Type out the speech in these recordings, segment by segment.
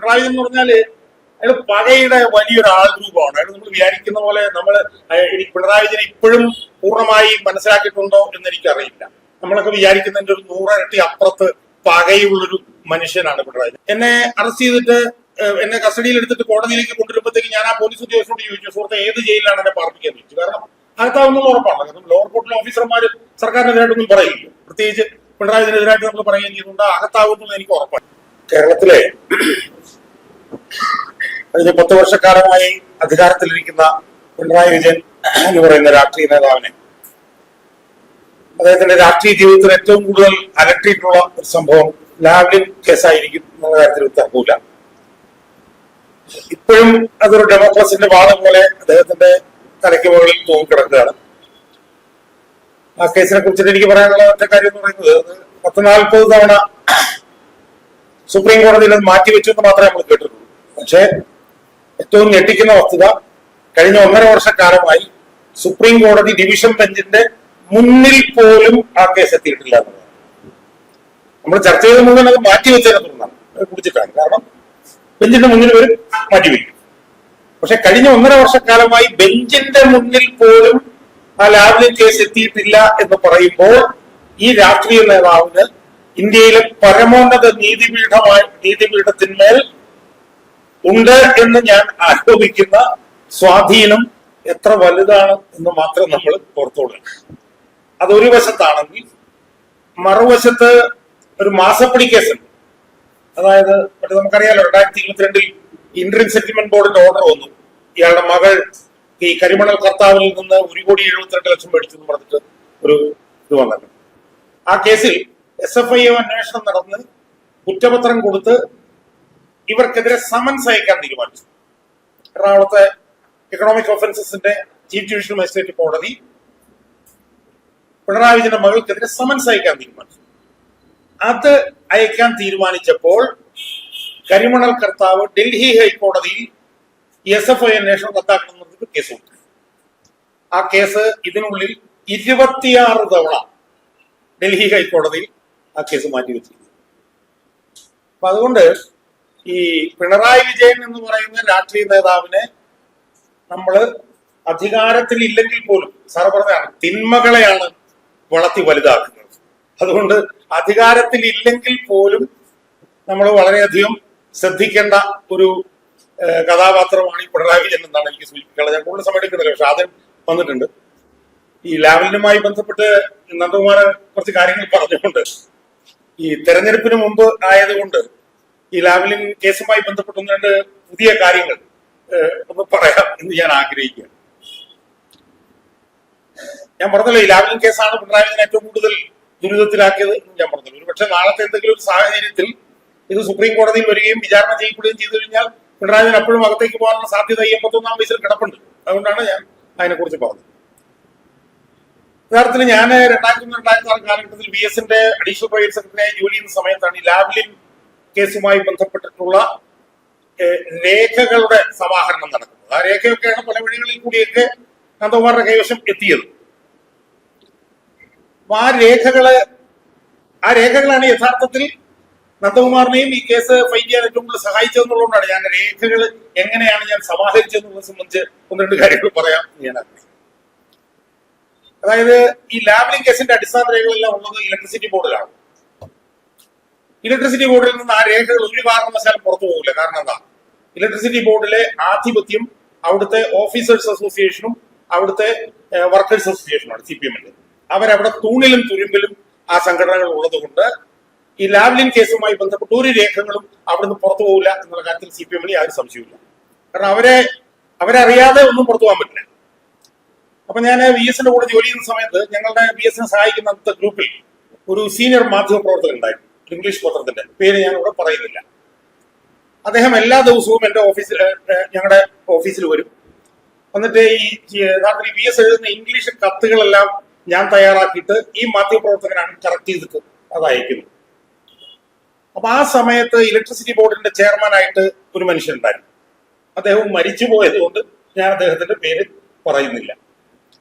പിണറായി എന്ന് പറഞ്ഞാല് അയാൾ പകയുടെ വലിയൊരു ആൾ രൂപമാണ്. അയാൾ നമ്മൾ വിചാരിക്കുന്ന പോലെ പിണറായി വിജയൻ ഇപ്പോഴും പൂർണ്ണമായി മനസ്സിലാക്കിയിട്ടുണ്ടോ എന്ന് എനിക്കറിയില്ല. നമ്മളൊക്കെ വിചാരിക്കുന്നതിന്റെ ഒരു 100 ഇരട്ടി അപ്പുറത്ത് പകയുള്ളൊരു മനുഷ്യനാണ് പിണറായി. എന്നെ അറസ്റ്റ് ചെയ്തിട്ട് എന്നെ കസ്റ്റഡിയിൽ എടുത്തിട്ട് കോടതിയിലേക്ക് കൊണ്ടുവരുമ്പോഴത്തേക്ക് ഞാൻ ആ പോലീസ് ഉദ്യോഗസ്ഥരോട് ചോദിച്ചു, സുഹൃത്തെ ഏത് ജയിലിലാണ് എന്നെ പാർപ്പിക്കാൻ ചോദിച്ചു. കാരണം അകത്താവുന്ന ഉറപ്പാണ്. കാരണം ലോവർ കോർട്ടിലെ ഓഫീസർമാർ സർക്കാരിനെതിരായിട്ടൊന്നും പറയില്ല, പ്രത്യേകിച്ച് പിണറായി വിജയനെതിരായിട്ട് നമ്മൾ പറയുകയും ചെയ്യുന്നുണ്ട്. അകത്താവുന്നത് എനിക്ക് ഉറപ്പാണ്. കേരളത്തിലെ കഴിഞ്ഞ 10 വർഷക്കാലമായി അധികാരത്തിലിരിക്കുന്ന പിണറായി വിജയൻ എന്ന് പറയുന്ന രാഷ്ട്രീയ നേതാവിനെ അദ്ദേഹത്തിന്റെ രാഷ്ട്രീയ ജീവിതത്തിൽ ഏറ്റവും കൂടുതൽ അലട്ടിയിട്ടുള്ള ഒരു സംഭവം ലാവ്ലിൻ കേസായിരിക്കും എന്നുള്ള കാര്യത്തിൽ തർക്കമില്ല. ഇപ്പോഴും അതൊരു ഡെമോക്രസിന്റെ വാദം പോലെ അദ്ദേഹത്തിന്റെ തലയ്ക്ക് മുകളിൽ തൂങ്ങിക്കിടക്കുകയാണ്. ആ കേസിനെ കുറിച്ചിട്ട് എനിക്ക് പറയാനുള്ള ഒറ്റ കാര്യം എന്ന് പറയുന്നത് 40 തവണ സുപ്രീം കോടതിയിൽ അത് മാറ്റിവെച്ചു എന്ന് മാത്രമേ നമ്മൾ കേട്ടിട്ടുള്ളൂ. പക്ഷേ ഏറ്റവും ഞെട്ടിക്കുന്ന വസ്തുത കഴിഞ്ഞ 1.5 വർഷക്കാലമായി സുപ്രീം കോടതി ഡിവിഷൻ ബെഞ്ചിന്റെ മുന്നിൽ പോലും ആ കേസ് എത്തിയിട്ടില്ല എന്നുള്ളതാണ്. നമ്മൾ ചർച്ച ചെയ്ത മുഴുവൻ അത് മാറ്റിവെച്ചതിനെ തുടർന്നാണ് കുടിച്ചിട്ടാണ്. കാരണം ബെഞ്ചിന്റെ മുന്നിൽ വരും, മാറ്റിവെക്കും. പക്ഷെ കഴിഞ്ഞ 1.5 വർഷക്കാലമായി ബെഞ്ചിന്റെ മുന്നിൽ പോലും ആ ലാവ്ലിൻ കേസ് എത്തിയിട്ടില്ല എന്ന് പറയുമ്പോൾ ഈ രാഷ്ട്രീയ നേതാവിന് ഇന്ത്യയിലെ പരമോന്നത നീതിപീഠത്തിന്മേൽ ഉണ്ട് എന്ന് ഞാൻ ആരോപിക്കുന്ന സ്വാധീനം എത്ര വലുതാണ് എന്ന് മാത്രം നമ്മൾ ഓർത്തോളൂ. അതൊരു വശത്താണെങ്കിൽ മറുവശത്ത് ഒരു മാസപ്പടി കേസുണ്ട്. അതായത് നമുക്കറിയാലോ 2022 ഇന്ററിം സെറ്റിൽമെന്റ് ബോർഡിന്റെ ഓർഡർ വന്നു. ഇയാളുടെ മകൾ ഈ കരിമണൽ കർത്താവിൽ നിന്ന് 1,72,00,000 മേടിച്ചു എന്ന് പറഞ്ഞിട്ട് ഒരു ഇത് വന്നത്. ആ കേസിൽ SFI അന്വേഷണം നടന്ന് കുറ്റപത്രം കൊടുത്ത് ഇവർക്കെതിരെ സമൻസ് അയക്കാൻ തീരുമാനിച്ചു. എറണാകുളത്തെ എക്കണോമിക് ഒഫൻസസിന്റെ ചീഫ് ജുഡീഷ്യൽ മജിസ്ട്രേറ്റ് കോടതി പിണറായി വിജയന്റെ മകൾക്കെതിരെ സമൻസ് അയക്കാൻ തീരുമാനിച്ചു. അത് അയക്കാൻ തീരുമാനിച്ചപ്പോൾ കരിമണൽ കർത്താവ് ഡൽഹി ഹൈക്കോടതിയിൽ SFI അന്വേഷണം റദ്ദാക്കണമെന്ന് കേസ് കൊടുത്തു. ആ കേസ് ഇതിനുള്ളിൽ 26 തവണ ഡൽഹി ഹൈക്കോടതിയിൽ ആ കേസ് മാറ്റിവെച്ചിരിക്കുന്നു. അപ്പൊ അതുകൊണ്ട് ഈ പിണറായി വിജയൻ എന്ന് പറയുന്ന രാഷ്ട്രീയ നേതാവിനെ നമ്മള് അധികാരത്തിൽ ഇല്ലെങ്കിൽ പോലും സാർ പറഞ്ഞതാണ് തിന്മകളെയാണ് വളർത്തി വലുതാക്കുന്നത്. അതുകൊണ്ട് അധികാരത്തിൽ ഇല്ലെങ്കിൽ പോലും നമ്മൾ വളരെയധികം ശ്രദ്ധിക്കേണ്ട ഒരു കഥാപാത്രമാണ് ഈ പിണറായി വിജയൻ എന്നാണ് എനിക്ക് സൂചിപ്പിക്കാനുള്ളത്. ഞാൻ കൂടുതൽ സമയം എടുക്കുന്നില്ല, പക്ഷെ ആദ്യം വന്നിട്ടുണ്ട്. ഈ ലാവ്ലിനുമായി ബന്ധപ്പെട്ട് നന്ദകുമാർ കുറച്ച് കാര്യങ്ങൾ പറഞ്ഞുകൊണ്ട് ഈ തെരഞ്ഞെടുപ്പിന് മുമ്പ് ആയതുകൊണ്ട് ഈ ലാവ്ലിൻ കേസുമായി ബന്ധപ്പെട്ട് 1-2 പുതിയ കാര്യങ്ങൾ ഒന്ന് പറയാം എന്ന് ഞാൻ ആഗ്രഹിക്കുകയാണ്. ഞാൻ പറഞ്ഞല്ലോ, ഈ ലാവ്ലിൻ കേസാണ് പിണറായി വിജയൻ ഏറ്റവും കൂടുതൽ ദുരിതത്തിലാക്കിയത് എന്ന് ഞാൻ പറഞ്ഞല്ലോ. ഒരു പക്ഷെ നാളത്തെ എന്തെങ്കിലും ഒരു സാഹചര്യത്തിൽ ഇത് സുപ്രീം കോടതിയിൽ വരികയും വിചാരണ ചെയ്യപ്പെടുകയും ചെയ്തു കഴിഞ്ഞാൽ പിണറായി വിജയൻ അപ്പോഴും അകത്തേക്ക് പോകാനുള്ള സാധ്യത 81-ാം വയസ്സിൽ കിടപ്പുണ്ട്. അതുകൊണ്ടാണ് ഞാൻ അതിനെക്കുറിച്ച് പറഞ്ഞത്. യഥാർത്ഥത്തിൽ ഞാൻ 2001-2006 കാലഘട്ടത്തിൽ BSന്റെ അഡീഷണൽ പ്രൈവറ്റ് സെക്രട്ടറിയായി ജോലി ചെയ്യുന്ന സമയത്താണ് ഈ ലാവ്ലിൻ കേസുമായി ബന്ധപ്പെട്ടിട്ടുള്ള രേഖകളുടെ സമാഹരണം നടക്കുന്നത്. ആ രേഖയൊക്കെയാണ് പല വഴികളിൽ കൂടിയൊക്കെ നന്ദകുമാറിന്റെ കൈവശം എത്തിയത്. അപ്പൊ ആ രേഖകളാണ് യഥാർത്ഥത്തിൽ നന്ദകുമാറിനെയും ഈ കേസ് ഫൈറ്റ് ചെയ്യാൻ ഏറ്റവും കൂടുതൽ സഹായിച്ചതെന്നുള്ളതുകൊണ്ടാണ് ഞാൻ രേഖകൾ എങ്ങനെയാണ് ഞാൻ സമാഹരിച്ചതെന്നുള്ളത് സംബന്ധിച്ച് 1-2 കാര്യങ്ങൾ പറയാം ഞാൻ ആഗ്രഹിക്കുന്നു. അതായത് ഈ ലാവ്ലിൻ കേസിന്റെ അടിസ്ഥാന രേഖകളെല്ലാം ഉള്ളത് ഇലക്ട്രിസിറ്റി ബോർഡിലാണ്. ഇലക്ട്രിസിറ്റി ബോർഡിൽ നിന്ന് ആ രേഖകൾ ഒരു കാരണവശാലും പുറത്തു പോകില്ല. കാരണം എന്താ, ഇലക്ട്രിസിറ്റി ബോർഡിലെ ആധിപത്യം അവിടുത്തെ ഓഫീസേഴ്സ് അസോസിയേഷനും അവിടുത്തെ വർക്കേഴ്സ് അസോസിയേഷനുമാണ്, CPM-ന്റെ. അവരവിടെ തൂണിലും തുരുമ്പിലും ആ സംഘടനകൾ ഉള്ളത് കൊണ്ട് ഈ ലാവ്ലിൻ കേസുമായി ബന്ധപ്പെട്ട് ഒരു രേഖകളും അവിടുന്ന് പുറത്തു പോകില്ല എന്നുള്ള കാര്യത്തിൽ CPM-ന് യാതൊരു സംശയമില്ല. കാരണം അവരറിയാതെ ഒന്നും പുറത്തു പോകാൻ പറ്റില്ല. അപ്പൊ ഞാൻ VSന്റെ കൂടെ ജോലി ചെയ്യുന്ന സമയത്ത് ഞങ്ങളുടെ VSനെ സഹായിക്കുന്ന ഗ്രൂപ്പിൽ ഒരു സീനിയർ മാധ്യമ പ്രവർത്തകൻ ഉണ്ടായിരുന്നു, ഇംഗ്ലീഷ് പത്രത്തിന്റെ പേര് ഞാൻ ഇവിടെ പറയുന്നില്ല. അദ്ദേഹം എല്ലാ ദിവസവും എന്റെ ഞങ്ങളുടെ ഓഫീസിൽ വരും. എന്നിട്ട് ഈ യഥാർത്ഥത്തിൽ VS എഴുതുന്ന ഇംഗ്ലീഷ് കത്തുകളെല്ലാം ഞാൻ തയ്യാറാക്കിയിട്ട് ഈ മാധ്യമപ്രവർത്തകനാണ് കറക്റ്റ് ചെയ്തിട്ട് അത് അയക്കുന്നത്. അപ്പൊ ആ സമയത്ത് ഇലക്ട്രിസിറ്റി ബോർഡിന്റെ ചെയർമാനായിട്ട് ഒരു മനുഷ്യനുണ്ടായിരുന്നു. അദ്ദേഹം മരിച്ചു പോയത് കൊണ്ട് ഞാൻ അദ്ദേഹത്തിന്റെ പേര് പറയുന്നില്ല.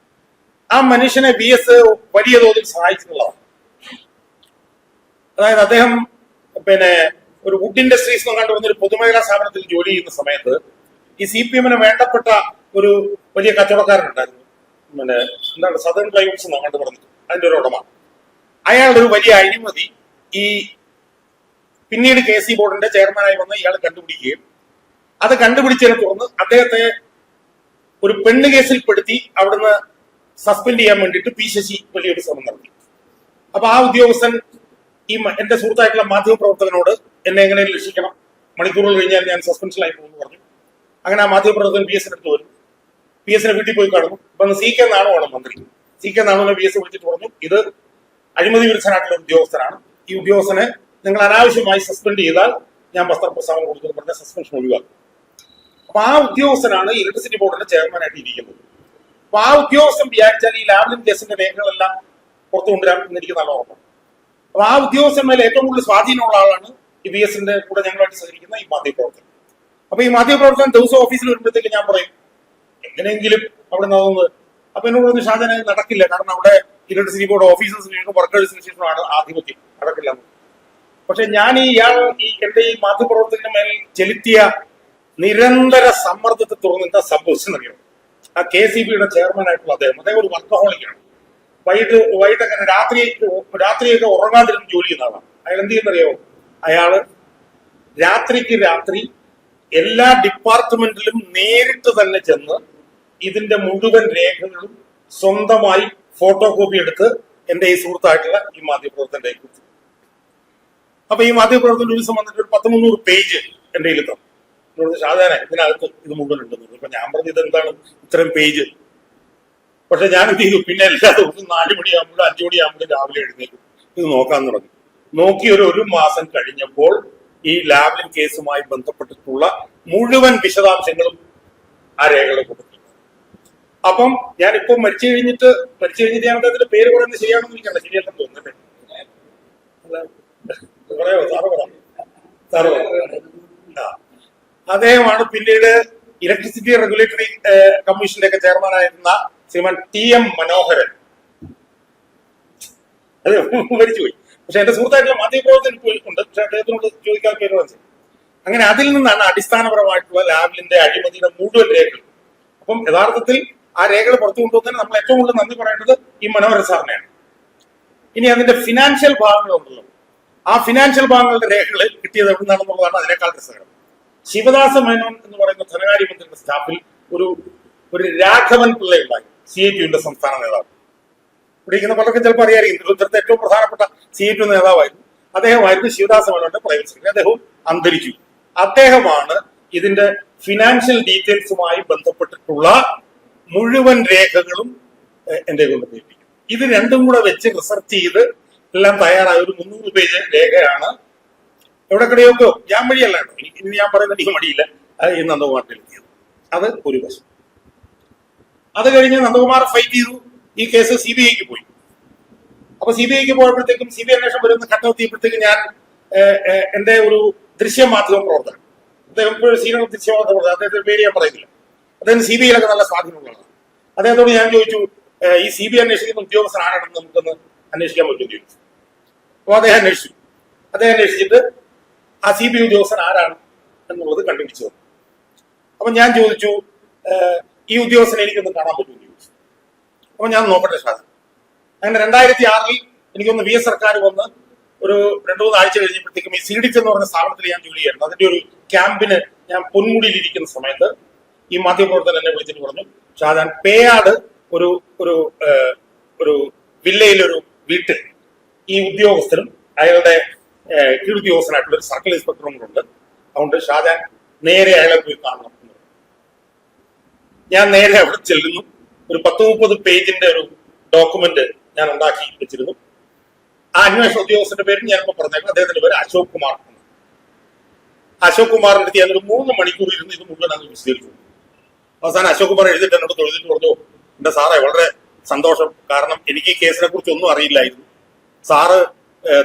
ആ മനുഷ്യനെ VS വലിയ തോതിൽ സഹായിച്ചിട്ടുള്ളതാണ്. അതായത് അദ്ദേഹം ഒരു വുഡ് ഇൻഡസ്ട്രീസ് എന്ന് കണ്ടു വന്നൊരു പൊതുമേഖലാ സ്ഥാപനത്തിൽ ജോലി ചെയ്യുന്ന സമയത്ത് ഈ CPM വേണ്ടപ്പെട്ട ഒരു വലിയ കച്ചവടക്കാരനുണ്ടായിരുന്നു. പിന്നെ എന്താണ് സദേൺ പ്ലൈവുഡ്സ് എന്നാണ് കണ്ടു പറഞ്ഞത്, അതിന്റെ ഒരു ഉടമ. അയാളുടെ ഒരു വലിയ അഴിമതി ഈ പിന്നീട് KC ബോർഡിന്റെ ചെയർമാനായി വന്ന് ഇയാൾ കണ്ടുപിടിക്കുകയും അത് കണ്ടുപിടിച്ചതിനെ തുടർന്ന് അദ്ദേഹത്തെ ഒരു പെണ്ണ് കേസിൽ പെടുത്തി അവിടുന്ന് സസ്പെൻഡ് ചെയ്യാൻ വേണ്ടിയിട്ട് പി ശശി വലിയൊരു ശ്രമം നടത്തി. അപ്പൊ ആ ഉദ്യോഗസ്ഥൻ ഈ എന്റെ സുഹൃത്തായിട്ടുള്ള മാധ്യമപ്രവർത്തകനോട് എന്നെ എങ്ങനെ രക്ഷിക്കണം, മണിക്കൂറുകൾ കഴിഞ്ഞാൽ ഞാൻ സസ്പെൻഷനിലായി പോകുമെന്ന് പറഞ്ഞു. അങ്ങനെ ആ മാധ്യമപ്രവർത്തകൻ PS എടുത്ത് വരും. PS വീട്ടിൽ പോയി കാണുന്നു. അപ്പൊ CK നാണുവാണ് മന്ത്രി. CK നാണുവിനെ PS വിളിച്ചിട്ട് പറഞ്ഞു, ഇത് അഴിമതി വിരുദ്ധനായിട്ടുള്ള ഉദ്യോഗസ്ഥനാണ്, ഈ ഉദ്യോഗസ്ഥനെ നിങ്ങൾ അനാവശ്യമായി സസ്പെൻഡ് ചെയ്താൽ ഞാൻ വസ്ത്രപ്രസ്താവന കൊടുത്തു പറഞ്ഞ സസ്പെൻഷൻ ഒഴിവാക്കും. അപ്പൊ ആ ഉദ്യോഗസ്ഥനാണ് ഇലക്ട്രിസിറ്റി ബോർഡിന്റെ ചെയർമാനായിട്ട് ഇരിക്കുന്നത്. അപ്പൊ ആ ഉദ്യോഗസ്ഥൻ വിചാരിച്ചാൽ ഈ ലാവ്ലിൻ കേസിന്റെ രേഖകളെല്ലാം പുറത്തു കൊണ്ടുവരാൻ എന്ന് എനിക്ക് നല്ല ഉറപ്പാണ്. അപ്പൊ ആ ഉദ്യോഗസ്ഥന്മേൽ ഏറ്റവും കൂടുതൽ സ്വാധീനമുള്ള ആളാണ് ഈ PS കൂടെ ഞങ്ങളുമായിട്ട് സഹകരിക്കുന്ന ഈ മാധ്യമപ്രവർത്തകൻ. അപ്പൊ ഈ മാധ്യമപ്രവർത്തകൻ ദിവസം ഓഫീസിൽ വരുമ്പോഴത്തേക്ക് ഞാൻ പറയും എങ്ങനെയെങ്കിലും അവിടെ നിന്നത്. അപ്പൊ എന്നോട് പറഞ്ഞു, ഷാജാൻ നടക്കില്ല, കാരണം അവിടെ ഇലക്ട്രിസിറ്റി ബോർഡ് ഓഫീസേഴ്സിനും വർക്കേഴ്സിന് ശേഷമാണ് ആധിപത്യം, നടക്കില്ല. പക്ഷെ ഞാൻ എന്റെ ഈ മാധ്യമപ്രവർത്തകന്റെ മേൽ ചെലുത്തിയ നിരന്തര സമ്മർദ്ദത്തെ തുടർന്ന് എന്താ സംഭവിച്ചെന്നറിയാം. ആ KCBയുടെ ചെയർമാനായിട്ടുള്ള അദ്ദേഹം ഒരു വർക്കഹോളിക്കാണ്. വൈകിട്ടൊക്കെ രാത്രിയൊക്കെ ഉറങ്ങാതിരുന്ന് ജോലി ചെയ്യുന്ന ആളാണ്. അയാൾ എന്ത് ചെയ്യുന്നറിയാമോ? അയാള് രാത്രിക്ക് രാത്രി എല്ലാ ഡിപ്പാർട്ട്മെന്റിലും നേരിട്ട് തന്നെ ചെന്ന് ഇതിന്റെ മുഴുവൻ രേഖകളും സ്വന്തമായി ഫോട്ടോ കോപ്പി എടുത്ത് എന്റെ ഈ സുഹൃത്തായിട്ടുള്ള ഈ മാധ്യമപ്രവർത്തകന്റെ കൊടുത്തു. അപ്പൊ ഈ മാധ്യമപ്രവർത്തകൻ ഒരു ദിവസം വന്നിട്ട് ഒരു 100-300 പേജ് എന്റെ കയ്യിൽ തന്നു. ഷാജാനെ ഇതിനകത്ത് ഇത് മുഴുവൻ ഉണ്ടെന്ന്. അപ്പൊ ഞാൻ പറഞ്ഞു, ഇതെന്താണ് ഇത്രയും പേജ്? പക്ഷെ ഞാൻ എന്ത് ചെയ്തു, പിന്നെ എല്ലാ ദിവസവും 4 മണിയാകുമ്പോഴും 5 മണിയാകുമ്പോഴും രാവിലെ എഴുന്നേക്കും ഇത് നോക്കാൻ തുടങ്ങി. നോക്കി ഒരു മാസം കഴിഞ്ഞപ്പോൾ ഈ ലാവ്ലിൻ കേസുമായി ബന്ധപ്പെട്ടിട്ടുള്ള മുഴുവൻ വിശദാംശങ്ങളും ആ രേഖകളെ കൊടുത്തു. അപ്പം ഞാനിപ്പോ മരിച്ചു കഴിഞ്ഞിട്ട് ഞാൻ അദ്ദേഹത്തിന്റെ പേര് പറയുന്നത് ശരിയാണെന്ന് എനിക്കല്ല, ശരിയല്ലെന്ന് തോന്നുന്നുണ്ട്. പറയാമോ? സാറ് അദ്ദേഹമാണ് പിന്നീട് ഇലക്ട്രിസിറ്റി റെഗുലേറ്ററി കമ്മീഷന്റെ ഒക്കെ ചെയർമാനായിരുന്ന ശ്രീമാൻ TM മനോഹരൻ. അത് മരിച്ചുപോയി. പക്ഷെ എന്റെ സുഹൃത്തായിട്ടുള്ള മാധ്യമപ്രവർത്തകൻ പോയിട്ടുണ്ട്. പക്ഷെ അദ്ദേഹത്തിനോട് ചോദിക്കാൻ പേര് മനസ്സിലായി. അങ്ങനെ അതിൽ നിന്നാണ് അടിസ്ഥാനപരമായിട്ടുള്ള ലാവ്ലിന്റെ അഴിമതിയുടെ മുഴുവൻ രേഖകൾ. അപ്പം യഥാർത്ഥത്തിൽ ആ രേഖകൾ പുറത്തു കൊണ്ടുവന്നതിന് നമ്മൾ ഏറ്റവും കൂടുതൽ നന്ദി പറയേണ്ടത് ഈ മനോഹരൻ സാറിനെയാണ്. ഇനി അതിന്റെ ഫിനാൻഷ്യൽ ഭാഗങ്ങളുണ്ടല്ലോ, ആ ഫിനാൻഷ്യൽ ഭാഗങ്ങളുടെ രേഖകൾ കിട്ടിയത് എവിടെ നിന്നാണെന്നുള്ളതാണ് അതിനേക്കാൾ രസകരം. ശിവദാസ മേനോൻ എന്ന് പറയുന്ന ധനകാര്യമന്ത്രിയുടെ സ്റ്റാഫിൽ ഒരു രാഘവൻ പിള്ള ഉണ്ടായി, CITUവിന്റെ സംസ്ഥാന നേതാവ്. ഇരിക്കുന്ന പലർക്കും ചിലപ്പോൾ അറിയാമായിരിക്കും, തിരുവനന്തപുരത്തെ ഏറ്റവും പ്രധാനപ്പെട്ട CITU നേതാവായിരുന്നു അദ്ദേഹമായിരുന്നു ശിവദാസ മേനോന്റെ പ്രൈവറ്റ് സെക്രട്ടറി. അദ്ദേഹവും അന്തരിച്ചു. അദ്ദേഹമാണ് ഇതിന്റെ ഫിനാൻഷ്യൽ ഡീറ്റെയിൽസുമായി ബന്ധപ്പെട്ടിട്ടുള്ള മുഴുവൻ രേഖകളും എന്റെ കൊണ്ട് കേൾപ്പിക്കും. ഇത് രണ്ടും കൂടെ വെച്ച് റിസർച്ച് ചെയ്ത് എല്ലാം തയ്യാറായ ഒരു 300 പേജ് രേഖയാണ്. എവിടെക്കടെയൊക്കെ ഞാൻ വഴിയല്ല കേട്ടോ, ഇനി ഞാൻ പറയുന്നത് എനിക്ക് മടിയില്ല, അത് ഈ നന്ദകുമാറിന്റെ എത്തിയത്. അത് ഒരു വശം. അത് കഴിഞ്ഞ് നന്ദകുമാർ ഫൈറ്റ് ചെയ്തു. ഈ കേസ് CBIക്ക് പോയി. അപ്പൊ CBIക്ക് പോയപ്പോഴത്തേക്കും CBI അന്വേഷണം വരുന്ന ഘട്ടം എത്തിയപ്പോഴത്തേക്കും ഞാൻ എന്റെ ഒരു ദൃശ്യമാധ്യമ പ്രവർത്തകൻ, അദ്ദേഹം സീനിയർ ദൃശ്യമാധ്യമ പ്രവർത്തകൻ, അദ്ദേഹത്തിന്റെ പേര് ഞാൻ പറയുന്നില്ല, അദ്ദേഹം CBIയിലൊക്കെ നല്ല സ്വാധീനമുള്ളതാണ്. അദ്ദേഹത്തോട് ഞാൻ ചോദിച്ചു, ഈ CBI അന്വേഷിക്കുന്ന ഉദ്യോഗസ്ഥൻ ആരാണെന്ന് നമുക്കൊന്ന് അന്വേഷിക്കാൻ പറ്റുമെന്ന് ചോദിച്ചു. അപ്പൊ അദ്ദേഹം അന്വേഷിച്ചിട്ട് ആ CBI ഉദ്യോഗസ്ഥൻ ആരാണ് എന്നുള്ളത് കണ്ടുപിടിച്ചു തന്നു. അപ്പൊ ഞാൻ ചോദിച്ചു, ഈ ഉദ്യോഗസ്ഥനെ എനിക്കൊന്ന് കാണാൻ പറ്റുമെന്ന് ചോദിച്ചു. അപ്പൊ ഞാൻ നോക്കട്ടെ സാധനം. അങ്ങനെ 2006 എനിക്കൊന്ന് VS സർക്കാർ വന്ന് ഒരു 2-3 ആഴ്ച കഴിഞ്ഞപ്പോഴത്തേക്കും ഈ CDC എന്ന് പറഞ്ഞ സ്ഥാപനത്തിൽ ഞാൻ ജോലി ചെയ്യായിരുന്നു. അതിന്റെ ഒരു ക്യാമ്പിന് ഞാൻ പൊന്മുടിയിലിരിക്കുന്ന സമയത്ത് ഈ മാധ്യമപ്രവർത്തകൻ എന്നെ വിളിച്ചിട്ട് പറഞ്ഞു, ഷാജാൻ, പേയാട് ഒരു വില്ലയിലൊരു വീട്ടിൽ ഈ ഉദ്യോഗസ്ഥരും അയാളുടെ കീഴുദ്യോഗസ്ഥനായിട്ടുള്ള ഒരു സർക്കിൾ ഇൻസ്പെക്ടറും കൂടെ ഉണ്ട്, അതുകൊണ്ട് ഷാജാൻ നേരെ അയാളെ പോയി കാണണം. ഞാൻ നേരെ അവിടെ ചെല്ലുന്നു. ഒരു 10-30 പേജിന്റെ ഒരു ഡോക്യുമെന്റ് ഞാൻ ഉണ്ടാക്കി വെച്ചിരുന്നു. ആ അന്വേഷണ ഉദ്യോഗസ്ഥന്റെ പേര് ഞാനിപ്പോ പറഞ്ഞേക്കാം. അദ്ദേഹത്തിന്റെ പേര് അശോക് കുമാർ. അശോക് കുമാറിന്റെ അടുത്ത് ഞാനൊരു 3 മണിക്കൂർ ഇരുന്ന് ഇത് മുഴുവൻ അങ്ങ് വിശദീകരിച്ചു. അവസാനം അശോക് കുമാർ എഴുതിയിട്ട് എന്നോട് തൊഴുതിട്ട് പറഞ്ഞു, എന്റെ സാറേ വളരെ സന്തോഷം, കാരണം എനിക്ക് ഈ കേസിനെ കുറിച്ച് ഒന്നും അറിയില്ലായിരുന്നു, സാറ്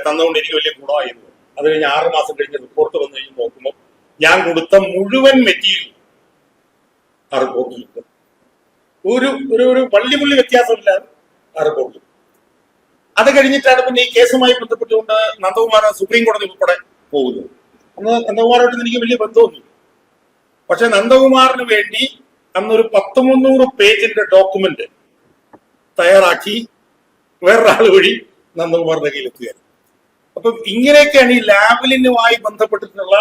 തന്നുകൊണ്ട് എനിക്ക് വലിയ ഗുണമായിരുന്നു. അത് കഴിഞ്ഞ് 6 മാസം കഴിഞ്ഞ് റിപ്പോർട്ട് വന്നു കഴിഞ്ഞ് നോക്കുമ്പോൾ ഞാൻ കൊടുത്ത മുഴുവൻ മെറ്റീരിയൽ ആ റിപ്പോർട്ടിലുണ്ട്. ഒരു വള്ളിമുള്ളി വ്യത്യാസമില്ലാതെ ആ റിപ്പോർട്ടിൽ. അത് കഴിഞ്ഞിട്ടാണ് പിന്നെ ഈ കേസുമായി ബന്ധപ്പെട്ടുകൊണ്ട് നന്ദകുമാർ സുപ്രീം കോടതി ഉൾപ്പെടെ പോകുന്നത്. അന്ന് നന്ദകുമാറായിട്ട് എനിക്ക് വലിയ ബന്ധമൊന്നുമില്ല. പക്ഷെ നന്ദകുമാറിന് വേണ്ടി അന്നൊരു 100-300 പേജിന്റെ ഡോക്യുമെന്റ് തയ്യാറാക്കി വേറൊരാൾ വഴി നന്ദകുമാറിന്റെ കയ്യിലെത്തുകയാണ്. അപ്പം ഇങ്ങനെയൊക്കെയാണ് ഈ ലാവലിനുമായി ബന്ധപ്പെട്ടിട്ടുള്ള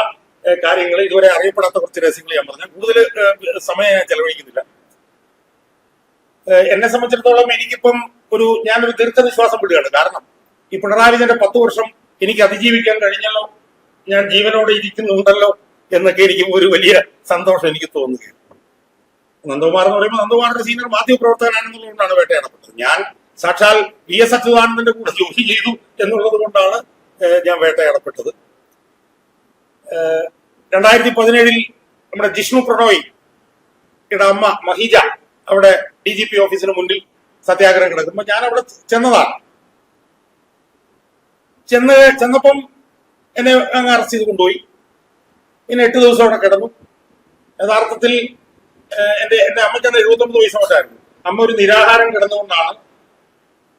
കാര്യങ്ങൾ. ഇതുവരെ അറിയപ്പെടാത്ത കുറച്ച് രഹസ്യങ്ങൾ ഞാൻ പറഞ്ഞാൽ കൂടുതൽ സമയം ഞാൻ ചെലവഴിക്കുന്നില്ല. എന്നെ സംബന്ധിച്ചിടത്തോളം എനിക്കിപ്പം ഞാനൊരു ദീർഘനിശ്വാസം വിടുകയാണ്. കാരണം ഈ പിണറായി വിജയന്റെ 10 വർഷം എനിക്ക് അതിജീവിക്കാൻ കഴിഞ്ഞല്ലോ, ഞാൻ ജീവനോടെ ഇരിക്കുന്നുണ്ടല്ലോ എന്നൊക്കെ എനിക്ക് ഒരു വലിയ സന്തോഷം എനിക്ക് തോന്നുകയാണ്. നന്ദകുമാർ എന്ന് പറയുമ്പോൾ നന്ദകുമാറിന്റെ സീനിയർ മാധ്യമപ്രവർത്തകനാണെന്നുള്ളതുകൊണ്ടാണ് വേട്ടയാടപ്പെട്ടത്. ഞാൻ സാക്ഷാൽ VS അച്യുതാനന്ദന്റെ കൂടെ ജോലി ചെയ്തു എന്നുള്ളത് കൊണ്ടാണ് ഞാൻ വേട്ടയാടപ്പെട്ടത്. 2017 നമ്മുടെ ജിഷ്ണു പ്രണോയിയുടെ അമ്മ മഹിജ അവിടെ DGP ഓഫീസിന് മുന്നിൽ സത്യാഗ്രഹം കിടക്കുമ്പോൾ ഞാൻ അവിടെ ചെന്നതാണ്. ചെന്നപ്പം എന്നെ അങ്ങ് അറസ്റ്റ് ചെയ്ത് കൊണ്ടുപോയി. പിന്നെ 8 ദിവസം അവിടെ കിടന്നു. യഥാർത്ഥത്തിൽ എന്റെ അമ്മയ്ക്ക് അന്ന് 79 വയസ്സ് മറ്റായിരുന്നു. അമ്മ ഒരു നിരാഹാരം കിടന്നുകൊണ്ടാണ്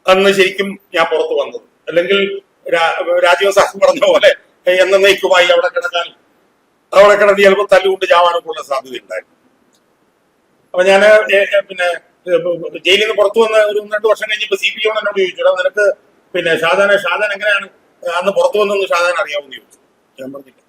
അന്ന് ശരിക്കും ഞാൻ പുറത്തു വന്നത്. അല്ലെങ്കിൽ രാജീവ് സാഹ് പറഞ്ഞ പോലെ എന്നേക്കുമായി അവിടെ കിടന്ന് ചിലപ്പോൾ തല്ലുകൊണ്ട് ചാവാനൊക്കെ ഉള്ള സാധ്യത ഉണ്ടായിരുന്നു. അപ്പൊ ഞാൻ പിന്നെ ജയിലിൽ നിന്ന് പുറത്തു വന്ന് ഒരു 2 വർഷം കഴിഞ്ഞപ്പോൾ CPO എന്നോട് ചോദിച്ചു, നിനക്ക് പിന്നെ ഷാജാൻ എങ്ങനെയാണ് അന്ന് പുറത്തു വന്നെന്ന് ഷാജാൻ അറിയാമെന്ന് ചോദിച്ചു. ഞാൻ പറഞ്ഞില്ല.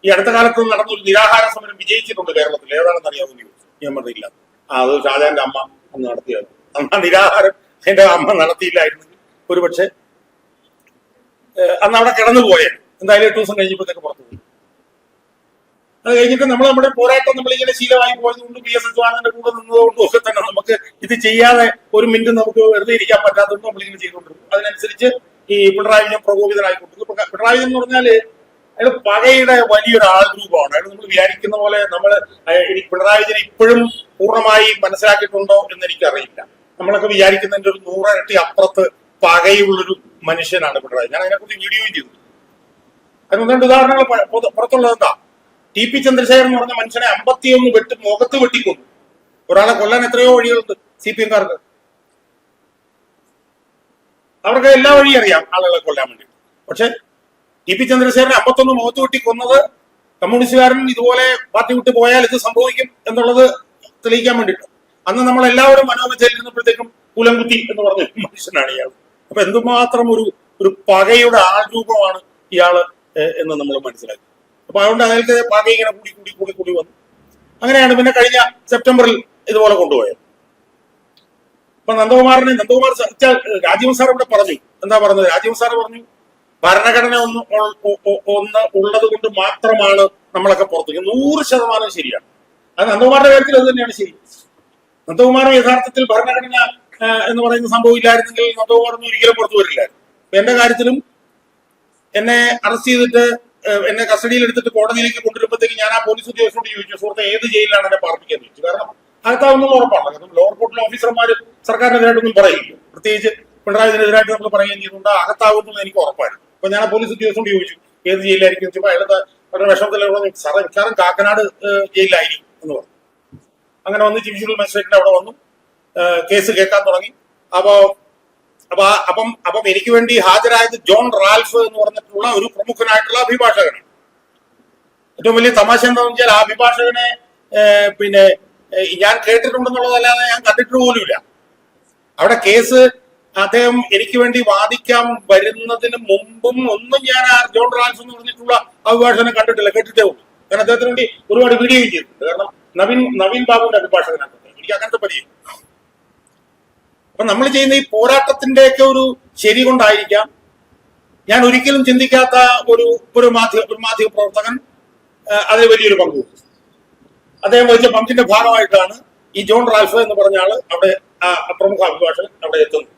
ഈ അടുത്ത കാലത്ത് നടന്ന ഒരു നിരാഹാര സമരം വിജയിച്ചിട്ടുണ്ട് കേരളത്തിൽ, ഏതാണെന്ന് അറിയാമെന്ന് ചോദിച്ചു. ഞാൻ പറഞ്ഞില്ല. അത് ഷാജാന്റെ അമ്മ അന്ന് നടത്തിയത്. അന്ന് ആ നിരാഹാരം എന്റെ അമ്മ നടത്തിയില്ലായിരുന്നെങ്കിൽ ഒരുപക്ഷെ അന്ന് അവിടെ കിടന്നു പോയേ. എന്തായാലും 8 ദിവസം കഴിഞ്ഞപ്പോഴത്തേക്ക് പുറത്തു പോയി. അത് കഴിഞ്ഞിട്ട് നമ്മുടെ പോരാട്ടം നമ്മളിങ്ങനെ ശീലമായി പോയതുകൊണ്ട് VS അച്യുതാനന്ദന്റെ കൂടെ നിന്നതുകൊണ്ടും ഒക്കെ തന്നെ നമുക്ക് ഇത് ചെയ്യാതെ ഒരു മിനിറ്റ് നമുക്ക് വെറുതെ ഇരിക്കാൻ പറ്റാത്തതുകൊണ്ട് നമ്മളിങ്ങനെ ചെയ്തുകൊണ്ടിരുന്നു. അതിനനുസരിച്ച് ഈ പിണറായി വിജയൻ പ്രകോപിതനായിക്കൊണ്ടിരുന്നു. പിണറായി വിജയൻ എന്ന് പറഞ്ഞാല് അയാൾ പകയുടെ വലിയൊരു ആൾരൂപമാണ്. അയാൾ നമ്മൾ വിചാരിക്കുന്ന പോലെ പിണറായി വിജയൻ ഇപ്പോഴും പൂർണ്ണമായി മനസ്സിലാക്കിയിട്ടുണ്ടോ എന്ന് എനിക്കറിയില്ല. നമ്മളൊക്കെ വിചാരിക്കുന്നതിന്റെ ഒരു 100 ഇരട്ടി അപ്പുറത്ത് പകയുള്ളൊരു മനുഷ്യനാണ് പിണറായി. ഞാൻ അതിനെക്കുറിച്ച് വീഡിയോയും ചെയ്തു. അതിന് 1-2 ഉദാഹരണങ്ങൾ പുറത്തുള്ളത് എന്താ? TP ചന്ദ്രശേഖരൻ എന്ന് പറഞ്ഞ മനുഷ്യനെ 51 മുഖത്ത് വെട്ടിക്കൊന്നു. ഒരാളെ കൊല്ലാൻ എത്രയോ വഴികളുണ്ട് CPM-കാർക്ക്. അവർക്ക് എല്ലാ വഴിയും അറിയാം ആളുകളെ കൊല്ലാൻ വേണ്ടി. പക്ഷെ TP ചന്ദ്രശേഖരൻ 51 മുഖത്ത് വെട്ടി കൊന്നത് കമ്മ്യൂണിസ്റ്റുകാരൻ ഇതുപോലെ പാർട്ടി വിട്ട് പോയാൽ ഇത് സംഭവിക്കും എന്നുള്ളത് തെളിയിക്കാൻ വേണ്ടിയിട്ട് അന്ന് നമ്മൾ എല്ലാവരും മനോവിചലിരുന്നപ്പോഴത്തേക്കും കുലംകുത്തി എന്ന് പറഞ്ഞ മനുഷ്യനാണ് ഇയാൾ. അപ്പൊ എന്തുമാത്രം ഒരു പകയുടെ ആൾരൂപമാണ് ഇയാള് എന്ന് നമ്മൾ മനസ്സിലാക്കി. അപ്പൊ അതുകൊണ്ട് അതിലേക്ക് പക ഇങ്ങനെ കൂടി വന്നു. അങ്ങനെയാണ് പിന്നെ കഴിഞ്ഞ സെപ്റ്റംബറിൽ ഇതുപോലെ കൊണ്ടുപോയത്. അപ്പൊ നന്ദകുമാർ രാജീവ് സാർ ഇവിടെ പറഞ്ഞു. എന്താ പറഞ്ഞത്? രാജീവ് സാർ പറഞ്ഞു, ഭരണഘടന ഒന്ന് ഉള്ളത് കൊണ്ട് മാത്രമാണ് നമ്മളൊക്കെ പുറത്തു. 100% ശരിയാണ്. അത് നന്ദകുമാറിന്റെ കാര്യത്തിൽ അത് തന്നെയാണ് ശരി. നന്ദകുമാർ യഥാർത്ഥത്തിൽ ഭരണഘടന എന്ന് പറയുന്ന സംഭവം ഇല്ലായിരുന്നെങ്കിൽ നന്ദകുമാറൊന്നും ഒരിക്കലും പുറത്തു വരില്ലായിരുന്നു. എന്റെ കാര്യത്തിലും എന്നെ അറസ്റ്റ് ചെയ്തിട്ട് എന്നെ കസ്റ്റഡിയിൽ എടുത്തിട്ട് കോടതിയിലേക്ക് കൊണ്ടുവരുമ്പോഴത്തേക്ക് ഞാൻ ആ പോലീസ് ഉദ്യോഗസ്ഥനോട് ചോദിച്ചു, സുഹൃത്തെ ഏത് ജയിലിലാണ് എന്നെ പാർപ്പിക്കാൻ ചോദിച്ചു. കാരണം അകത്താവുന്നത് ഉറപ്പാണ്. കാരണം ലോവർ കോർട്ടിലെ ഓഫീസർമാർ സർക്കാരിനെതിരായിട്ടൊന്നും പറയില്ല. പ്രത്യേകിച്ച് പിണറായി വിജയനെതിരായിട്ട് നമ്മൾ പറയുകയും ചെയ്തുകൊണ്ട് അകത്താവുന്നത് എനിക്ക് ഉറപ്പായിരുന്നു. അപ്പൊ ഞാൻ ആ പോലീസ് ഉദ്യോഗസ്ഥനോട് ചോദിച്ചു ഏത് ജയിലായിരിക്കും ചോദിച്ചപ്പോൾ അയാളത്തെ വളരെ വിഷമത്തിലുള്ള സാറേ മിക്കവാറും കാക്കനാട് ജയിലിലായിരിക്കും എന്ന് പറഞ്ഞു. അങ്ങനെ വന്ന് ചീഫ് ജുഡീഷ്യൽ മജിസ്ട്രേറ്റിന്റെ അവിടെ വന്നു കേസ് കേൾക്കാൻ തുടങ്ങി. അപ്പം എനിക്ക് വേണ്ടി ഹാജരായത് ജോൺ റാൽഫ് എന്ന് പറഞ്ഞിട്ടുള്ള ഒരു പ്രമുഖനായിട്ടുള്ള അഭിഭാഷകനാണ്. ഏറ്റവും വലിയ തമാശ എന്താണെന്ന് വെച്ചാൽ ആ അഭിഭാഷകനെ പിന്നെ ഞാൻ കേട്ടിട്ടുണ്ടെന്നുള്ളതല്ലാതെ ഞാൻ കണ്ടിട്ട് പോലുമില്ല. അവിടെ കേസ് അദ്ദേഹം എനിക്ക് വേണ്ടി വാദിക്കാൻ വരുന്നതിന് മുമ്പും ഒന്നും ഞാൻ ആ ജോൺ റാൽഫ് എന്ന് പറഞ്ഞിട്ടുള്ള അഭിഭാഷകനെ കണ്ടിട്ടില്ല, കേട്ടിട്ടേ ഉള്ളൂ. കാരണം അദ്ദേഹത്തിന് വേണ്ടി ഒരുപാട് വീഡിയോയും ചെയ്തിട്ടുണ്ട്. കാരണം നവീൻ ബാബുവിന്റെ അഭിഭാഷകനാണ്. എനിക്ക് അങ്ങനത്തെ പരിചയം. അപ്പൊ നമ്മൾ ചെയ്യുന്ന ഈ പോരാട്ടത്തിന്റെയൊക്കെ ഒരു ശരി കൊണ്ടായിരിക്കാം ഞാൻ ഒരിക്കലും ചിന്തിക്കാത്ത ഒരു മാധ്യമ പ്രവർത്തകൻ അതിന് വലിയൊരു പങ്ക് വഹിച്ചു. അദ്ദേഹം വഹിച്ച പങ്കിന്റെ ഭാഗമായിട്ടാണ് ഈ ജോൺ റാൽഫ് എന്ന് പറഞ്ഞ ആള് അവിടെ പ്രമുഖ അഭിഭാഷകൻ അവിടെ എത്തുന്നത്.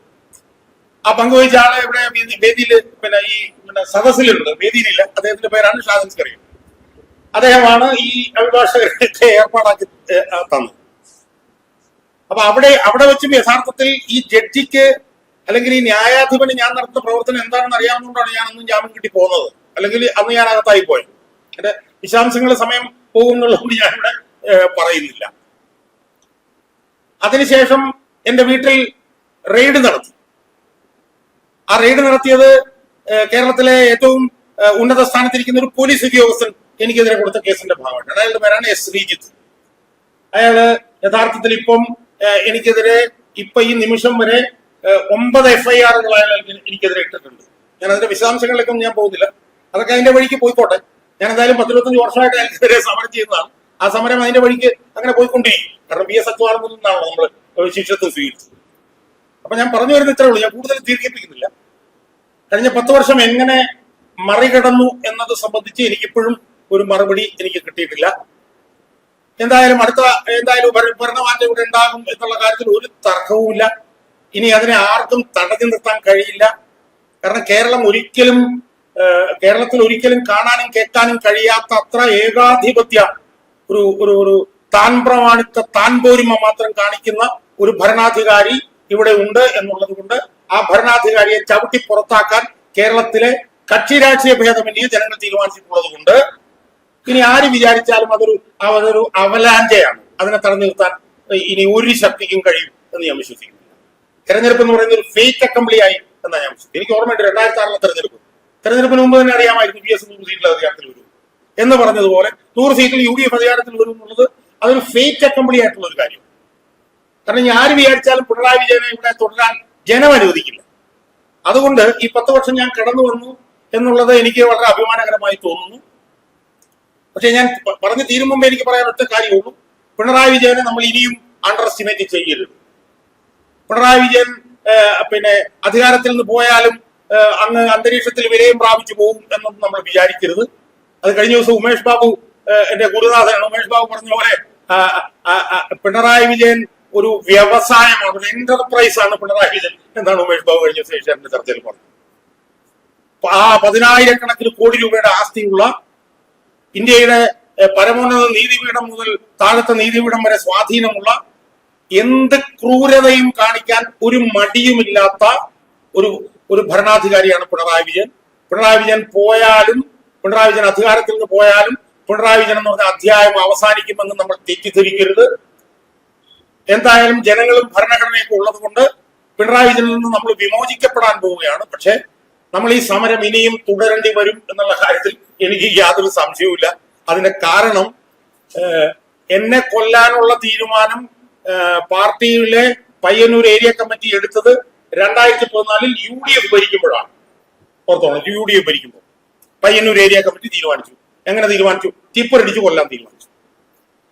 ആ പങ്ക് വഹിച്ച ആളെ ഇവിടെ വേദിയിൽ പിന്നെ സദസ്സിലുണ്ട്, വേദിയിലില്ല. അദ്ദേഹത്തിന്റെ പേരാണ് ഷാജൻ കരീം. അദ്ദേഹമാണ് ഈ അഭിഭാഷകർക്ക് ഏർപ്പാടാക്കി തന്നത്. അപ്പൊ അവിടെ വെച്ചും യഥാർത്ഥത്തിൽ ഈ ജഡ്ജിക്ക് അല്ലെങ്കിൽ ഈ ന്യായാധിപന് ഞാൻ നടത്തുന്ന പ്രവർത്തനം എന്താണെന്ന് അറിയാവുന്നതുകൊണ്ടാണ് ഞാൻ അന്നും ജാമ്യം കിട്ടി പോകുന്നത്. അല്ലെങ്കിൽ അന്ന് ഞാൻ അകത്തായി പോയത്. എന്റെ വിശദാംശങ്ങൾ സമയം പോകുന്നുള്ളതുകൊണ്ട് ഞാൻ ഇവിടെ പറയുന്നില്ല. അതിനുശേഷം എന്റെ വീട്ടിൽ റെയ്ഡ് നടത്തി. ആ റെയ്ഡ് നടത്തിയത് കേരളത്തിലെ ഏറ്റവും ഉന്നത സ്ഥാനത്തിരിക്കുന്ന ഒരു പോലീസ് ഉദ്യോഗസ്ഥൻ എനിക്കെതിരെ കൊടുത്ത കേസിന്റെ ഭാഗമായിട്ടാണ്. അയാളുടെ പേരാണ് എസ് ശ്രീജിത്ത്. അയാള് യഥാർത്ഥത്തിൽ ഇപ്പം എനിക്കെതിരെ ഈ നിമിഷം വരെ 9 FIR അയാൾ എനിക്കെതിരെ ഇട്ടിട്ടുണ്ട്. ഞാൻ അതിന്റെ വിശദാംശങ്ങളിലേക്കൊന്നും ഞാൻ പോകുന്നില്ല. അതൊക്കെ അതിന്റെ വഴിക്ക് പോയിക്കോട്ടെ. ഞാൻ എന്തായാലും 10-25 വർഷമായിട്ട് അയാൾക്കെതിരെ സമരം ചെയ്യുന്നതാണ്. ആ സമരം അതിന്റെ വഴിക്ക് അങ്ങനെ പോയിക്കൊണ്ടിരിക്കും. കാരണം PS അച്യുതാനന്ദനിൽ നിന്നാണല്ലോ നമ്മൾ ശിക്ഷത്വം സ്വീകരിച്ചത്. അപ്പൊ ഞാൻ പറഞ്ഞു വരുന്ന ഇത്രേ ഉള്ളൂ. ഞാൻ കൂടുതൽ ദീർഘിപ്പിക്കുന്നില്ല. കഴിഞ്ഞ 10 വർഷം എങ്ങനെ മറികടന്നു സംബന്ധിച്ച് എനിക്കിപ്പോഴും ഒരു മറുപടി എനിക്ക് കിട്ടിയിട്ടില്ല. എന്തായാലും ഭരണമാറ്റം ഇവിടെ ഉണ്ടാകും എന്നുള്ള കാര്യത്തിൽ ഒരു തർക്കവുമില്ല. ഇനി അതിനെ ആർക്കും തടഞ്ഞു നിർത്താൻ കഴിയില്ല. കാരണം കേരളത്തിൽ ഒരിക്കലും കാണാനും കേൾക്കാനും കഴിയാത്ത അത്ര ഏകാധിപത്യ ഒരു താൻ പ്രമാണിത്ത താൻ പോരിമ മാത്രം കാണിക്കുന്ന ഒരു ഭരണാധികാരി ഇവിടെ ഉണ്ട് എന്നുള്ളത് കൊണ്ട് ആ ഭരണാധികാരിയെ ചവിട്ടി പുറത്താക്കാൻ കേരളത്തിലെ കക്ഷി രാഷ്ട്രീയ ഭേദമന്യേ ജനങ്ങൾ തീരുമാനിച്ചിട്ടുള്ളത് കൊണ്ട് ഇനി ആര് വിചാരിച്ചാലും അതൊരു അവലാഞ്ചയാണ്. അതിനെ തടഞ്ഞു നിർത്താൻ ഇനി ഒരു ശക്തിക്കും കഴിയും എന്ന് ഞാൻ വിശ്വസിക്കുന്നു. തെരഞ്ഞെടുപ്പ് എന്ന് പറയുന്ന ഒരു ഫേക്ക് അക്കംപ്ലി ആയി എന്നാണ് ഞാൻ വിശ്വസിക്കുന്നത്. എനിക്ക് ഓർമ്മയുണ്ട് 2006 തെരഞ്ഞെടുപ്പിന് മുമ്പ് തന്നെ അറിയാമായിരുന്നു PS 100 സീറ്റിൽ അധികാരത്തിൽ വരും എന്ന് പറഞ്ഞതുപോലെ 100 സീറ്റിൽ UDF അധികാരത്തിൽ വരും എന്നുള്ളത് അതൊരു ഫേക്ക് അക്കംപ്ലി ആയിട്ടുള്ള ഒരു കാര്യം. കാരണം ഇനി ആര് വിചാരിച്ചാലും പിണറായി വിജയനെ ഇവിടെ തുടരാൻ ജനം അനുവദിക്കില്ല. അതുകൊണ്ട് ഈ 10 വർഷം ഞാൻ കടന്നു വന്നു എന്നുള്ളത് എനിക്ക് വളരെ അഭിമാനകരമായി തോന്നുന്നു. പക്ഷെ ഞാൻ പറഞ്ഞു തീരുമ്പോൾ എനിക്ക് പറയാൻ ഒറ്റ കാര്യമുള്ളൂ. പിണറായി വിജയനെ നമ്മൾ ഇനിയും അണ്ടർ എസ്റ്റിമേറ്റ് ചെയ്യരുത്. പിണറായി വിജയൻ അധികാരത്തിൽ നിന്ന് പോയാലും അങ്ങ് അന്തരീക്ഷത്തിൽ വിലയും പ്രാപിച്ചു പോകും എന്നൊന്നും നമ്മൾ വിചാരിക്കരുത്. അത് കഴിഞ്ഞ ദിവസം ഉമേഷ് ബാബു എന്റെ ഗുരുനാഥനാണ്. ഉമേഷ് ബാബു പറഞ്ഞ പോലെ പിണറായി വിജയൻ ഒരു വ്യവസായമാണ്, ഒരു എന്റർപ്രൈസ് ആണ് പിണറായി വിജയൻ എന്നാണ് ഉമേഷ് ബാബു കഴിഞ്ഞ ദിവസം ഏഷ്യാനെറ്റ് ചർച്ചയിൽ പറഞ്ഞത്. ആ 10,000-കണക്കിന് കോടി രൂപയുടെ ആസ്തിയുള്ള ഇന്ത്യയുടെ പരമോന്നത നീതിപീഠം മുതൽ താഴത്തെ നീതിപീഠം വരെ സ്വാധീനമുള്ള എന്ത് ക്രൂരതയും കാണിക്കാൻ ഒരു മടിയുമില്ലാത്ത ഒരു ഭരണാധികാരിയാണ് പിണറായി വിജയൻ. പിണറായി വിജയൻ അധികാരത്തിൽ നിന്ന് പോയാലും പിണറായി വിജയൻ എന്ന് പറഞ്ഞ അധ്യായം അവസാനിക്കുമെന്ന് നമ്മൾ തെറ്റിദ്ധരിക്കരുത്. എന്തായാലും ജനങ്ങളും ഭരണഘടനയൊക്കെ ഉള്ളത് കൊണ്ട് പിണറായി വിജയനിൽ നിന്ന് നമ്മൾ വിമോചിക്കപ്പെടാൻ പോവുകയാണ്. പക്ഷെ നമ്മൾ ഈ സമരം ഇനിയും തുടരേണ്ടി വരും എന്നുള്ള കാര്യത്തിൽ എനിക്ക് യാതൊരു സംശയവുമില്ല. അതിന്റെ കാരണം എന്നെ കൊല്ലാനുള്ള തീരുമാനം പാർട്ടിയിലെ പയ്യന്നൂർ ഏരിയ കമ്മിറ്റി എടുത്തത് 2014 UDF ഭരിക്കുമ്പോഴാണ്. ഓർത്തോണം, UDF ഭരിക്കുമ്പോൾ പയ്യന്നൂർ ഏരിയ കമ്മിറ്റി തീരുമാനിച്ചു. എങ്ങനെ തീരുമാനിച്ചു? ടിപ്പറടിച്ച് കൊല്ലാൻ തീരുമാനിച്ചു.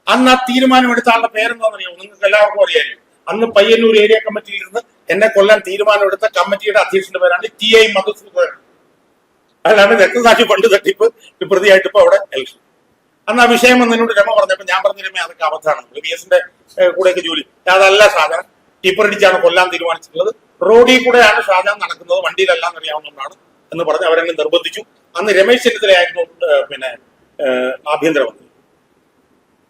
അന്ന് ആ തീരുമാനം എടുത്ത ആളുടെ പേരെന്താണെന്നറിയാമോ? നിങ്ങൾക്ക് എല്ലാവർക്കും അറിയാമല്ലോ. അന്ന് പയ്യന്നൂർ ഏരിയ കമ്മിറ്റിയിൽ നിന്ന് എന്നെ കൊല്ലാൻ തീരുമാനമെടുത്ത കമ്മിറ്റിയുടെ അധ്യക്ഷന്റെ പേരാണ് TI മധുസൂദനൻ. അയാളാണ് രക്തസാക്ഷി ഫണ്ട് തട്ടിപ്പ് പ്രതിയായിട്ട് ഇപ്പൊ അവിടെ ഇലക്ഷൻ. അന്ന് ആ വിഷയം എന്നോട് രമ പറഞ്ഞപ്പോ ഞാൻ പറഞ്ഞ രമ അതൊക്കെ അബദ്ധമാണ്. PS-ന്റെ കൂടെയൊക്കെ ജോലി അതല്ല. ഷാജാൻ ടിപ്പറടിച്ചാണ് കൊല്ലാൻ തീരുമാനിച്ചിട്ടുള്ളത്. റോഡിൽ കൂടെയാണ് ഷാജാൻ നടക്കുന്നത്, വണ്ടിയിലെല്ലാം അറിയാവുന്നതാണ് എന്ന് പറഞ്ഞ് അവരെന്നെ നിർബന്ധിച്ചു. അന്ന് രമേശ് ചെന്നിത്തലയായിരുന്നു ആഭ്യന്തരമന്ത്രി.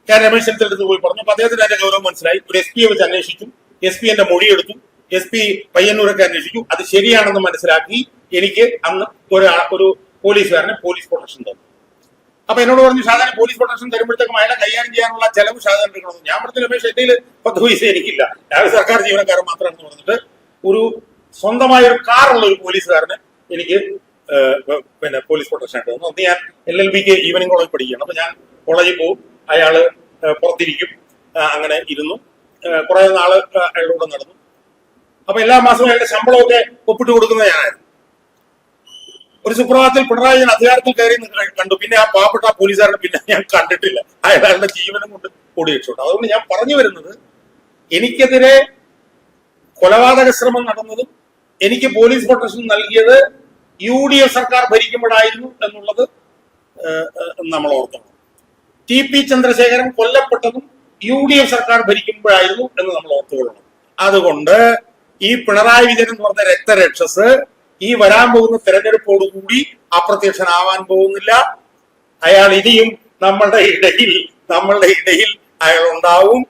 ഞാൻ രമേശ് ചെന്നിത്തല പോയി പറഞ്ഞു. അപ്പൊ അദ്ദേഹത്തിന് എന്റെ ഗൗരവം മനസ്സിലായി. ഒരു SP വെച്ച് അന്വേഷിച്ചു. SP എന്റെ മൊഴിയെടുത്തു. SP പയ്യന്നൂരൊക്കെ അന്വേഷിച്ചു. അത് ശരിയാണെന്ന് മനസ്സിലാക്കി എനിക്ക് അന്ന് ഒരു പോലീസുകാരനെ പോലീസ് പ്രൊട്ടക്ഷൻ തന്നു. അപ്പൊ എന്നോട് പറഞ്ഞു, ഷാജാൻ പോലീസ് പ്രൊട്ടക്ഷൻ തരുമ്പോഴത്തേക്കും അയാളെ കൈകാര്യം ചെയ്യാനുള്ള ചെലവ് ഷാജാൻ എടുക്കണം. ഞാൻ പറഞ്ഞു, രമേശ് എന്റെ 10 പൈസ എനിക്കില്ല, ഞാൻ സർക്കാർ ജീവനക്കാരൻ മാത്രമാണെന്ന് പറഞ്ഞിട്ട് സ്വന്തമായ ഒരു കാറുള്ള ഒരു പോലീസുകാരനെ എനിക്ക് പോലീസ് പ്രൊട്ടക്ഷൻ ആയിട്ട് തന്നു. അന്ന് ഞാൻ LLBക്ക് ഈവനിങ് കോളേജ് പഠിക്കുകയാണ്. അപ്പൊ ഞാൻ കോളേജിൽ പോകും, അയാള് പുറത്തിരിക്കും. അങ്ങനെ ഇരുന്നു കുറെ നാള് അയാളോട് നടന്നു. അപ്പൊ എല്ലാ മാസവും അയാളുടെ ശമ്പളമൊക്കെ ഒപ്പിട്ട് കൊടുക്കുന്നത് ഞാനായിരുന്നു. ഒരു സുപ്രഭാതത്തിൽ പിണറായി വിജയൻ അധികാരത്തിൽ കയറി കണ്ടു. പിന്നെ ആ പാവപ്പെട്ട പോലീസുകാരനെ പിന്നെ ഞാൻ കണ്ടിട്ടില്ല. അയാളുടെ ജീവനം കൊണ്ട് ഓടി രക്ഷപ്പെട്ടു. അതുകൊണ്ട് ഞാൻ പറഞ്ഞു വരുന്നത്, എനിക്കെതിരെ കൊലപാതക ശ്രമം നടന്നതും എനിക്ക് പോലീസ് പ്രൊട്ടക്ഷൻ നൽകിയത് UDF സർക്കാർ ഭരിക്കുമ്പോഴായിരുന്നു എന്നുള്ളത് നമ്മൾ ഓർക്കണം. TP ചന്ദ്രശേഖരൻ കൊല്ലപ്പെട്ടതും UDF സർക്കാർ ഭരിക്കുമ്പോഴായിരുന്നു എന്ന് നമ്മൾ ഓർത്തുകൊള്ളണം. അതുകൊണ്ട് ഈ പിണറായി വിജയൻ എന്ന് പറഞ്ഞ രക്തരക്ഷസ് ഈ വരാൻ പോകുന്ന തെരഞ്ഞെടുപ്പോടുകൂടി അപ്രത്യക്ഷനാവാൻ പോകുന്നില്ല. അയാൾ ഇനിയും നമ്മളുടെ ഇടയിൽ അയാൾ ഉണ്ടാവും.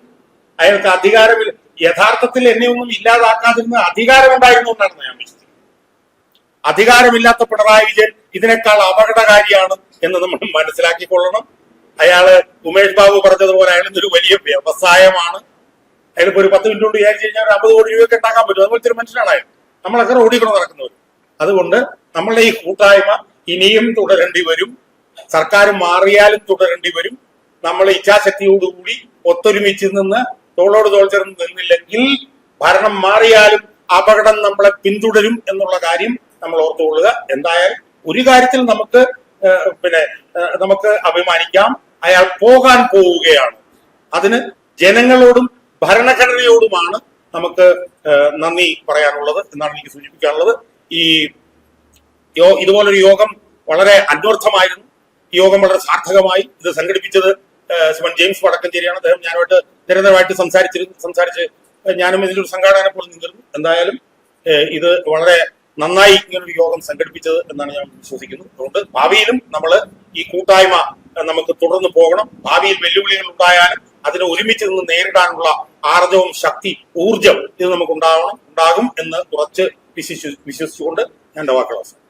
അയാൾക്ക് അധികാരമില്ല. യഥാർത്ഥത്തിൽ എന്നെ ഒന്നും ഇല്ലാതാക്കാതിരുന്ന അധികാരമുണ്ടായിരുന്നു എന്നാണ് ഞാൻ വിശ്വസിക്കുന്നത്. അധികാരമില്ലാത്ത പിണറായി വിജയൻ ഇതിനേക്കാൾ അപകടകാരിയാണ് എന്ന് നമ്മൾ മനസ്സിലാക്കിക്കൊള്ളണം. അയാള് ഉമേഷ് ബാബു പറഞ്ഞതുപോലെ അയാളിന്നൊരു വലിയ വ്യവസായമാണ്. അയാളിപ്പോ ഒരു 10 മിനിറ്റ് കൊണ്ട് വിചാരിച്ചു കഴിഞ്ഞാൽ ഒരു 50 കോടി രൂപയൊക്കെ ഉണ്ടാക്കാൻ പറ്റും. അതുപോലത്തെ ഒരു മനുഷ്യനാണ് അയാൾ. നമ്മളൊക്കെ റോഡിൽ കൊണ്ട് നടക്കുന്നവർ. അതുകൊണ്ട് നമ്മളുടെ ഈ കൂട്ടായ്മ ഇനിയും തുടരേണ്ടി വരും. സർക്കാർ മാറിയാലും തുടരേണ്ടി വരും. നമ്മൾ ഇച്ഛാശക്തിയോടുകൂടി ഒത്തൊരുമിച്ച് നിന്ന് തോളോട് തോൾ ചേർന്ന് നിന്നില്ലെങ്കിൽ ഭരണം മാറിയാലും അപകടം നമ്മളെ പിന്തുടരും എന്നുള്ള കാര്യം നമ്മൾ ഓർത്തുകൊള്ളുക. എന്തായാലും ഒരു കാര്യത്തിൽ നമുക്ക് അഭിമാനിക്കാം, അയാൾ പോകാൻ പോവുകയാണ്. അതിന് ജനങ്ങളോടും ഭരണഘടനയോടുമാണ് നമുക്ക് നന്ദി പറയാനുള്ളത് എന്നാണ് എനിക്ക് സൂചിപ്പിക്കാനുള്ളത്. ഇതുപോലൊരു യോഗം വളരെ അന്വർത്ഥമായിരുന്നു. ഈ യോഗം വളരെ സാർത്ഥകമായി. ഇത് സംഘടിപ്പിച്ചത് ശ്രീമൻ ജെയിംസ് വടക്കഞ്ചേരിയാണ്. അദ്ദേഹം ഞാനുമായിട്ട് നിരന്തരമായിട്ട് സംസാരിച്ച് ഞാനും ഇതിലൊരു സംഘാടകനെ പോലെ നിന്നിരുന്നു. എന്തായാലും ഇത് വളരെ നന്നായി ഇങ്ങനൊരു യോഗം സംഘടിപ്പിച്ചത് എന്നാണ് ഞാൻ വിശ്വസിക്കുന്നത്. അതുകൊണ്ട് ഭാവിയിലും നമ്മൾ ഈ കൂട്ടായ്മ നമുക്ക് തുടർന്ന് പോകണം. ഭാവിയിൽ വെല്ലുവിളികൾ ഉണ്ടായാലും അതിനെ ഒരുമിച്ച് നിന്ന് നേരിടാനുള്ള ആർജവും ശക്തി ഊർജം ഇത് നമുക്ക് ഉണ്ടാകും എന്ന് ഉറച്ച് വിശ്വസിച്ചുകൊണ്ട് ഞാൻ എന്റെ വാക്കുകൾ അവസാനിപ്പിക്കുന്നു.